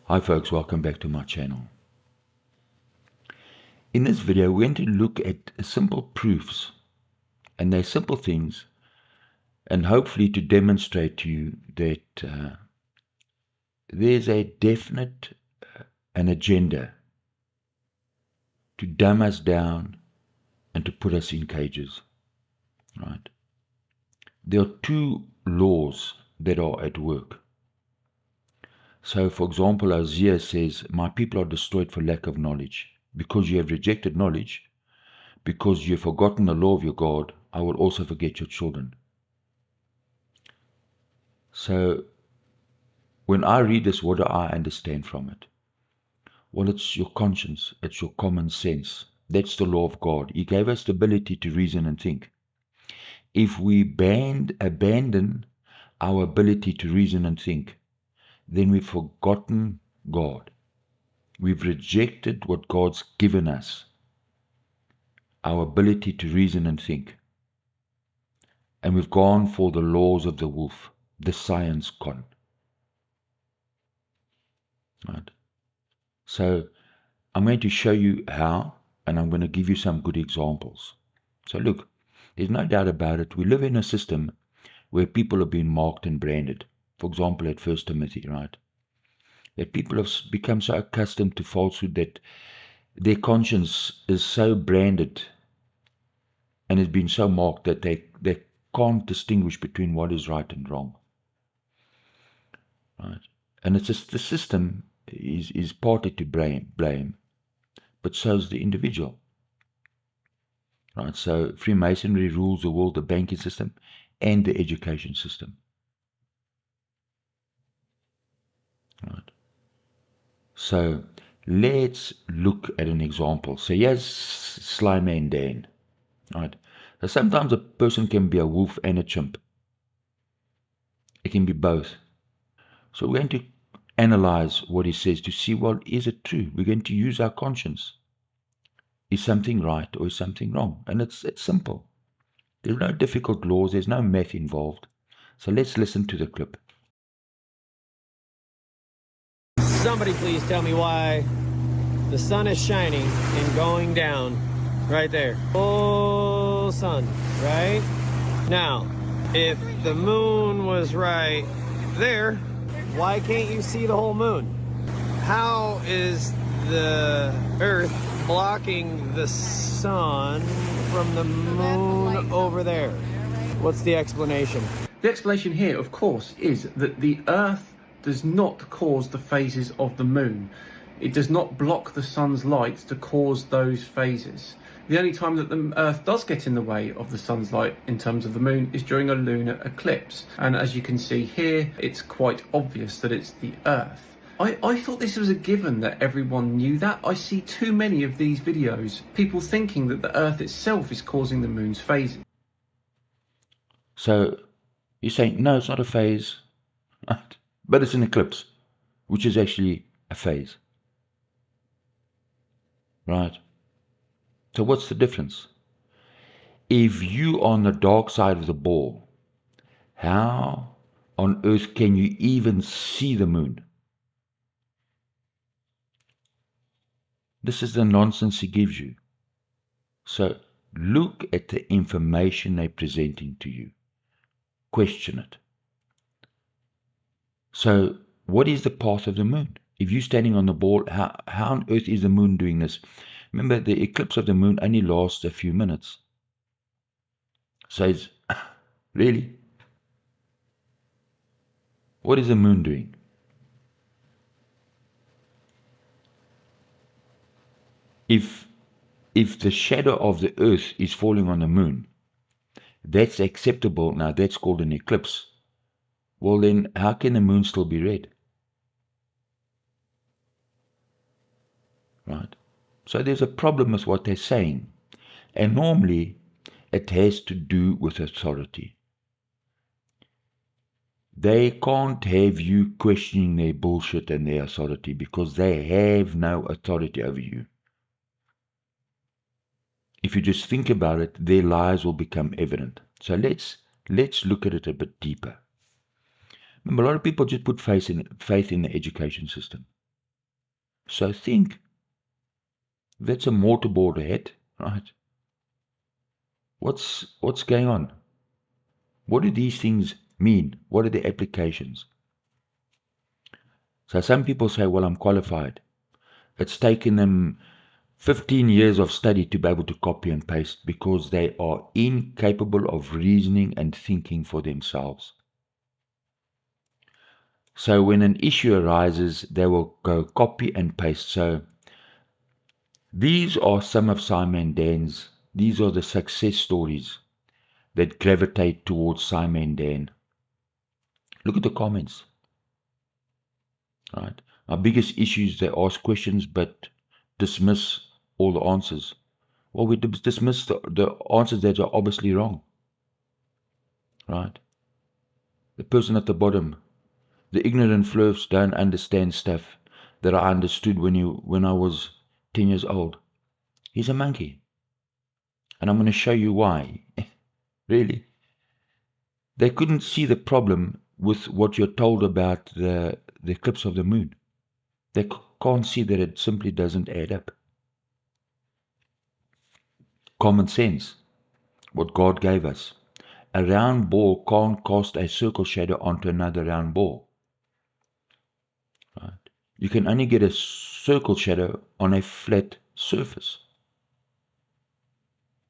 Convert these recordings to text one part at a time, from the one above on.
Hi folks, welcome back to my channel. In this video we're going to look at simple proofs, and they're simple things, and hopefully to demonstrate to you that there's a definite an agenda to dumb us down and to put us in cages. Right? There are two laws that are at work. So, for example, Isaiah says, "My people are destroyed for lack of knowledge. Because you have rejected knowledge, because you have forgotten the law of your God, I will also forget your children." So, when I read this, what do I understand from it? Well, it's your conscience, it's your common sense. That's the law of God. He gave us the ability to reason and think. If we abandon our ability to reason and think, then we've forgotten God. We've rejected what God's given us, our ability to reason and think. And we've gone for the laws of the wolf, the science con. Right? So I'm going to show you how, and I'm going to give you some good examples. So look, there's no doubt about it. We live in a system where people have been marked and branded. For example, at 1 Timothy, right? That people have become so accustomed to falsehood that their conscience is so branded and has been so marked that they can't distinguish between what is right and wrong. Right? And it's just the system is partly to blame, but so is the individual. Right? So Freemasonry rules the world, the banking system, and the education system. Right? So let's look at an example. So here's SciManDan. Right? So sometimes a person can be a wolf and a chimp. It can be both. So we're going to analyze what he says to see, well, is it true? We're going to use our conscience. Is something right or is something wrong? And it's simple. There's no difficult laws. There's no math involved. So let's listen to the clip. Somebody please tell me why the sun is shining and going down right there. Full sun, right? Now, if the moon was right there, why can't you see the whole moon? How is the Earth blocking the sun from the moon over there? What's the explanation? The explanation here, of course, is that the Earth does not cause the phases of the moon. It does not block the sun's light to cause those phases. The only time that the Earth does get in the way of the sun's light in terms of the moon is during a lunar eclipse. And as you can see here, it's quite obvious that it's the Earth. I thought this was a given that everyone knew that. I see too many of these videos, people thinking that the Earth itself is causing the moon's phases. So you're saying, no, it's not a phase, right? But it's an eclipse, which is actually a phase. Right? So what's the difference? If you are on the dark side of the ball, how on earth can you even see the moon? This is the nonsense he gives you. So look at the information they're presenting to you. Question it. So what is the path of the moon? If you're standing on the ball, how on earth is the moon doing this? Remember, the eclipse of the moon only lasts a few minutes. So it's, really? What is the moon doing? If the shadow of the earth is falling on the moon, that's acceptable. Now that's called an eclipse. Well then, how can the moon still be red? Right? So there's a problem with what they're saying. And normally, it has to do with authority. They can't have you questioning their bullshit and their authority because they have no authority over you. If you just think about it, their lies will become evident. So let's look at it a bit deeper. Remember, a lot of people just put faith in the education system. So think, that's a mortarboard head, right? What's going on? What do these things mean? What are the applications? So some people say, well, I'm qualified. It's taken them 15 years of study to be able to copy and paste because they are incapable of reasoning and thinking for themselves. So when an issue arises, they will go copy and paste. So these are some of SciManDan's, these are the success stories that gravitate towards SciManDan. Look at the comments. Right? Our biggest issues, they ask questions but dismiss all the answers. Well, we dismiss the answers that are obviously wrong. Right? The person at the bottom, the ignorant flirts don't understand stuff that I understood when I was 10 years old. He's a monkey. And I'm going to show you why. Really. They couldn't see the problem with what you're told about the eclipse of the moon. They can't see that it simply doesn't add up. Common sense, what God gave us. A round ball can't cast a circle shadow onto another round ball. Right? You can only get a circle shadow on a flat surface.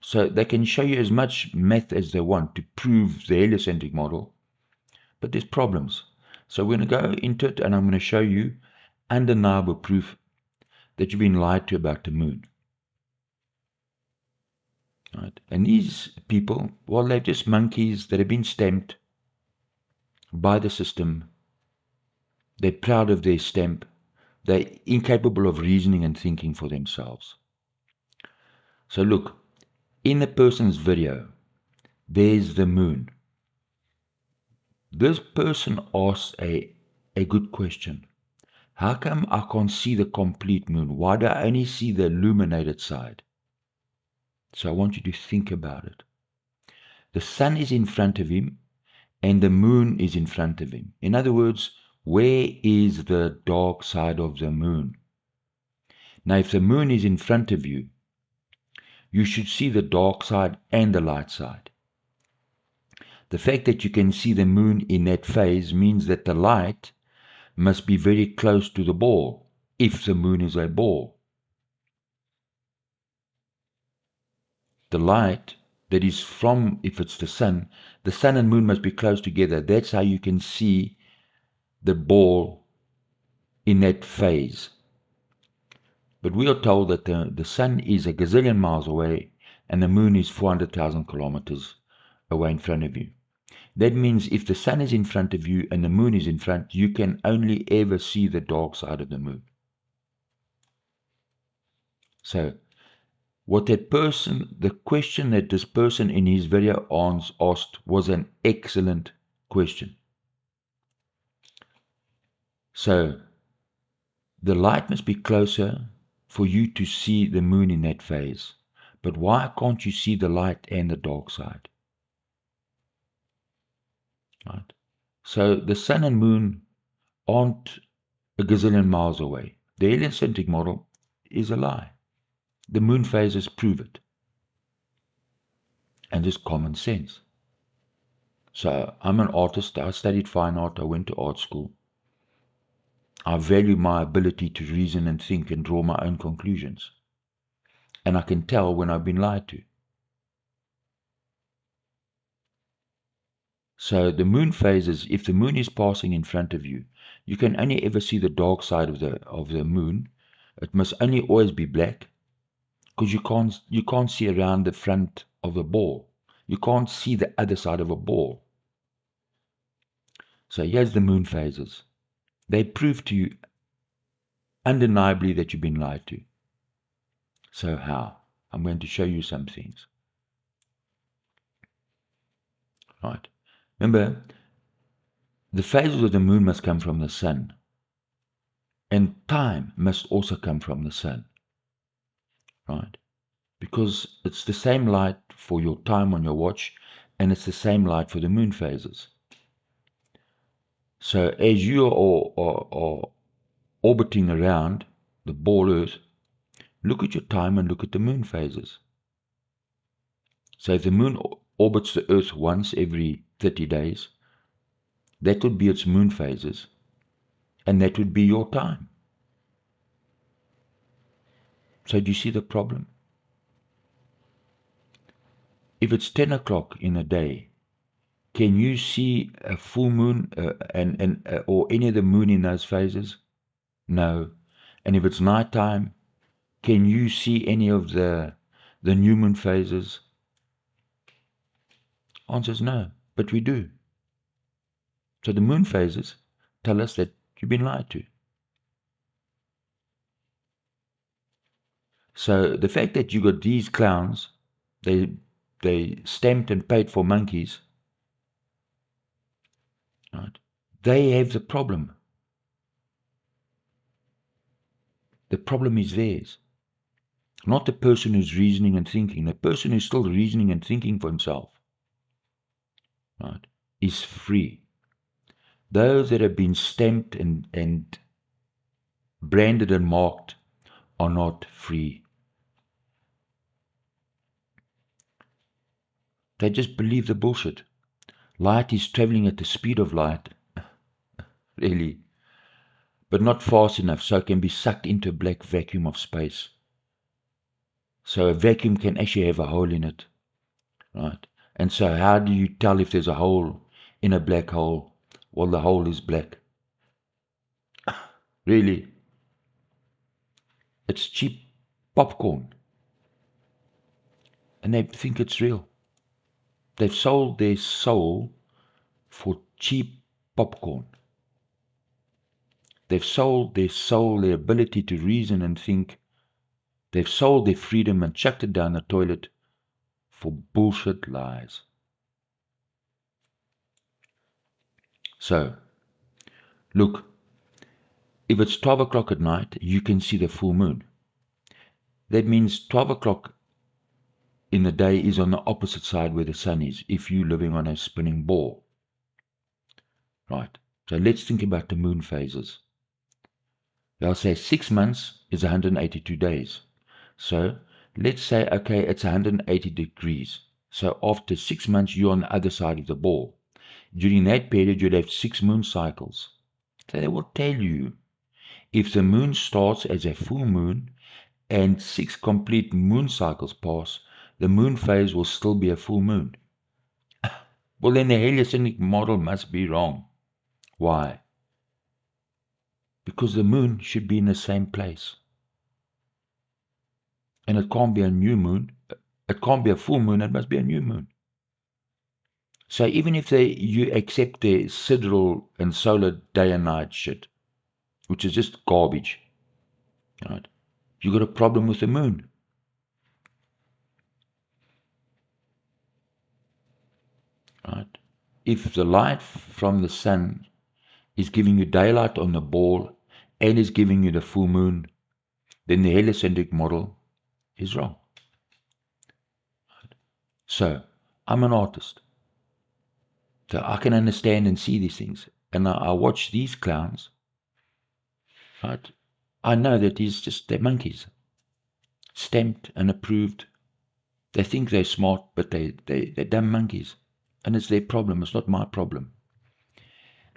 So they can show you as much math as they want to prove the heliocentric model, but there's problems. So we're going to go into it and I'm going to show you undeniable proof that you've been lied to about the moon. Right? And these people, well, they're just monkeys that have been stamped by the system. They're proud of their stamp. They're incapable of reasoning and thinking for themselves. So look, in the person's video, there's the moon. This person asks a good question. How come I can't see the complete moon? Why do I only see the illuminated side? So I want you to think about it. The sun is in front of him and the moon is in front of him. In other words, where is the dark side of the moon? Now, if the moon is in front of you, you should see the dark side and the light side. The fact that you can see the moon in that phase means that the light must be very close to the ball, if the moon is a ball. The light that is from, if it's the sun and moon must be close together. That's how you can see the ball in that phase. But we are told that the sun is a gazillion miles away and the moon is 400,000 kilometers away in front of you. That means if the sun is in front of you and the moon is in front, you can only ever see the dark side of the moon. So, what that person, the question that this person in his video asked was an excellent question. So, the light must be closer for you to see the moon in that phase. But why can't you see the light and the dark side? Right? So the sun and moon aren't a gazillion miles away. The heliocentric model is a lie. The moon phases prove it. And it's common sense. So I'm an artist. I studied fine art. I went to art school. I value my ability to reason and think and draw my own conclusions. And I can tell when I've been lied to. So the moon phases, if the moon is passing in front of you, you can only ever see the dark side of the moon. It must only always be black, because you can't see around the front of a ball. You can't see the other side of a ball. So here's the moon phases. They prove to you undeniably that you've been lied to. So how? I'm going to show you some things. Right. Remember, the phases of the moon must come from the sun. And time must also come from the sun. Right? Because it's the same light for your time on your watch, and it's the same light for the moon phases. So as you are orbiting around, the ball Earth, look at your time and look at the moon phases. So if the moon orbits the Earth once every 30 days, that would be its moon phases, and that would be your time. So do you see the problem? If it's 10 o'clock in a day, can you see a full moon or any of the moon in those phases? No. And if it's night time, can you see any of the new moon phases? Answer is no, but we do. So the moon phases tell us that you've been lied to. So the fact that you got these clowns, they stamped and paid for monkeys, right? They have the problem. The problem is theirs, not the person who's reasoning and thinking. The person who's still reasoning and thinking for himself, right, is free. Those that have been stamped and branded and marked are not free. They just believe the bullshit. Light is traveling at the speed of light, really, but not fast enough so it can be sucked into a black vacuum of space. So a vacuum can actually have a hole in it, right? And so how do you tell if there's a hole in a black hole? Well, the hole is black. Really? It's cheap popcorn. And they think it's real. They've sold their soul for cheap popcorn. They've sold their soul, their ability to reason and think. They've sold their freedom and chucked it down the toilet for bullshit lies. So, look, if it's 12 o'clock at night, you can see the full moon. That means 12 o'clock in the day is on the opposite side where the sun is, if you're living on a spinning ball. Right, so let's think about the moon phases. They'll say 6 months is 182 days. So let's say, okay, it's 180 degrees. So after 6 months, you're on the other side of the ball. During that period, you'd have 6 moon cycles. So they will tell you, if the moon starts as a full moon and 6 complete moon cycles pass, the moon phase will still be a full moon. Well, then the heliocentric model must be wrong. Why? Because the moon should be in the same place. And it can't be a new moon. It can't be a full moon. It must be a new moon. So even if you accept the sidereal and solar day and night shit, which is just garbage, right? You got a problem with the moon. Right? If the light from the sun is giving you daylight on the ball and is giving you the full moon, then the heliocentric model is wrong. Right? So, I'm an artist. So I can understand and see these things. And I watch these clowns. Right? I know that they're monkeys. Stamped and approved. They think they're smart, but they're dumb monkeys. And it's their problem, it's not my problem.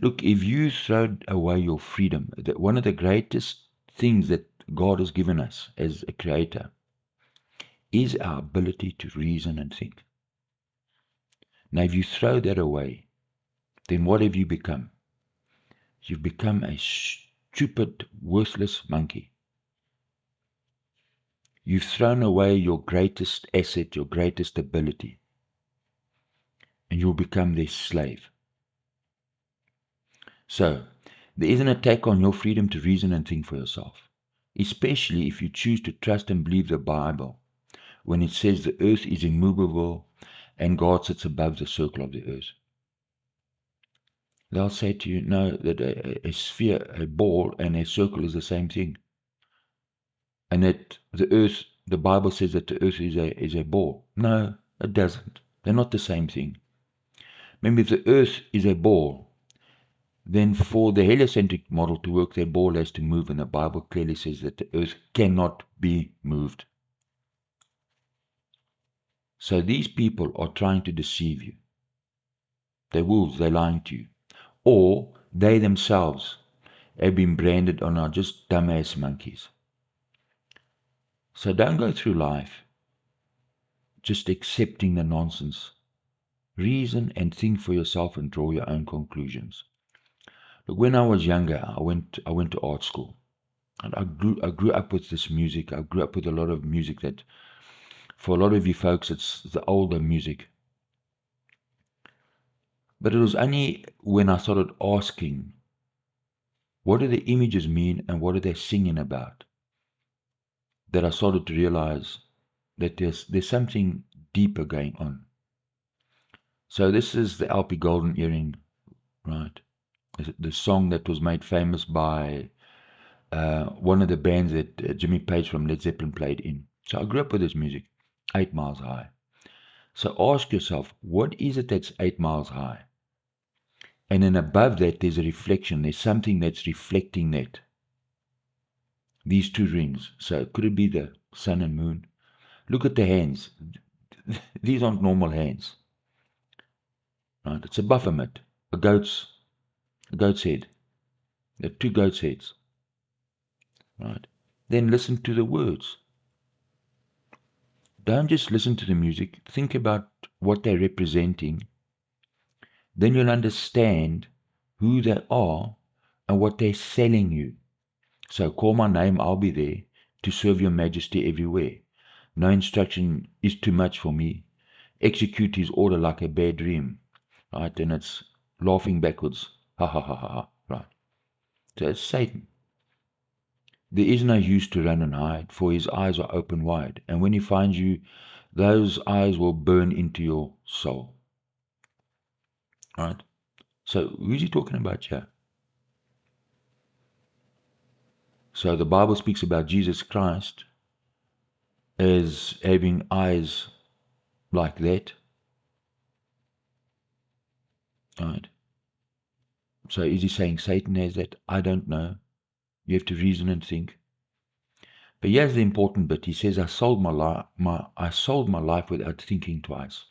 Look, if you throw away your freedom, one of the greatest things that God has given us as a creator is our ability to reason and think. Now, if you throw that away, then what have you become? You've become a stupid, worthless monkey. You've thrown away your greatest asset, your greatest ability. And you'll become their slave. So, there is an attack on your freedom to reason and think for yourself, especially if you choose to trust and believe the Bible, when it says the earth is immovable and God sits above the circle of the earth. They'll say to you, no, that a sphere, a ball, and a circle is the same thing. And that the earth, the Bible says that the earth is a ball. No, it doesn't. They're not the same thing. Remember, if the earth is a ball, then for the heliocentric model to work, their ball has to move, and the Bible clearly says that the earth cannot be moved. So these people are trying to deceive you. They're wolves, they're lying to you. Or they themselves have been branded on are just dumbass monkeys. So don't go through life just accepting the nonsense. Reason and think for yourself and draw your own conclusions. Look, when I was younger, I went to art school. And I grew up with this music. I grew up with a lot of music that, for a lot of you folks, it's the older music. But it was only when I started asking, what do the images mean and what are they singing about, that I started to realize that there's something deeper going on. So this is the LP Golden Earring, right? The song that was made famous by one of the bands that Jimmy Page from Led Zeppelin played in. So I grew up with this music, 8 miles high. So ask yourself, what is it that's 8 miles high? And then above that, there's a reflection. There's something that's reflecting that. These two rings. So could it be the sun and moon? Look at the hands. These aren't normal hands. Right? It's a Baphomet, a goat's head. There are two goat's heads. Right? Then listen to the words. Don't just listen to the music. Think about what they're representing. Then you'll understand who they are and what they're selling you. So call my name, I'll be there to serve your majesty everywhere. No instruction is too much for me. Execute his order like a bad dream. Right? And it's laughing backwards. Ha ha ha ha ha. Right. So it's Satan. There is no use to run and hide, for his eyes are open wide. And when he finds you, those eyes will burn into your soul. Right? So who's he talking about here? So the Bible speaks about Jesus Christ as having eyes like that. Right? So is he saying Satan has that? I don't know. You have to reason and think. But here's the important bit. He says, I sold my life without thinking twice.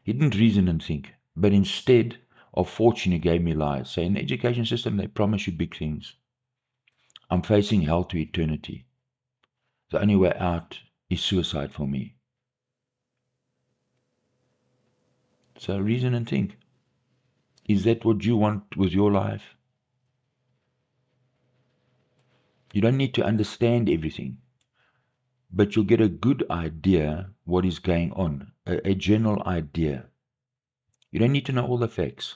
He didn't reason and think, but instead of fortune, he gave me lies. So in the education system, they promise you big things. I'm facing hell to eternity. The only way out is suicide for me. So reason and think. Is that what you want with your life? You don't need to understand everything, but you'll get a good idea what is going on, a general idea. You don't need to know all the facts.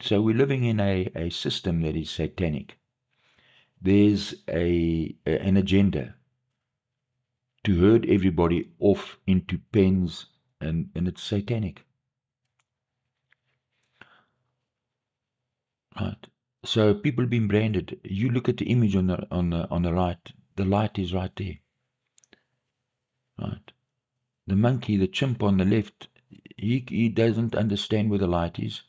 So we're living in a system that is satanic. There's an agenda to herd everybody off into pens, and it's satanic. Right. So people being branded. You look at the image on the right. The light is right there. Right. The monkey, the chimp on the left, he doesn't understand where the light is.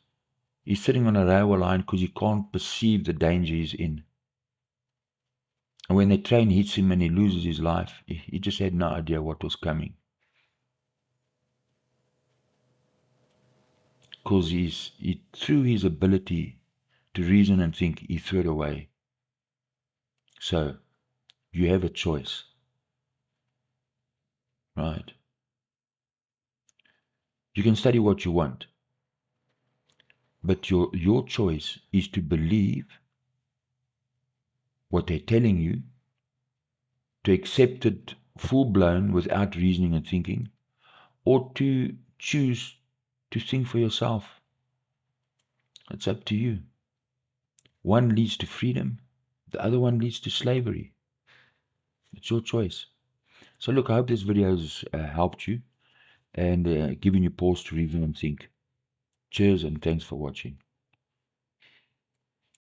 He's sitting on a railway line because he can't perceive the danger he's in. And when the train hits him and he loses his life, he just had no idea what was coming. Because through his ability to reason and think, he threw it away. So, you have a choice. Right? You can study what you want. But your choice is to believe what they're telling you, to accept it full-blown without reasoning and thinking, or to choose to think for yourself. It's up to you. One leads to freedom, the other one leads to slavery. It's your choice. So look, I hope this video has helped you and given you pause to reason and think. Cheers and thanks for watching.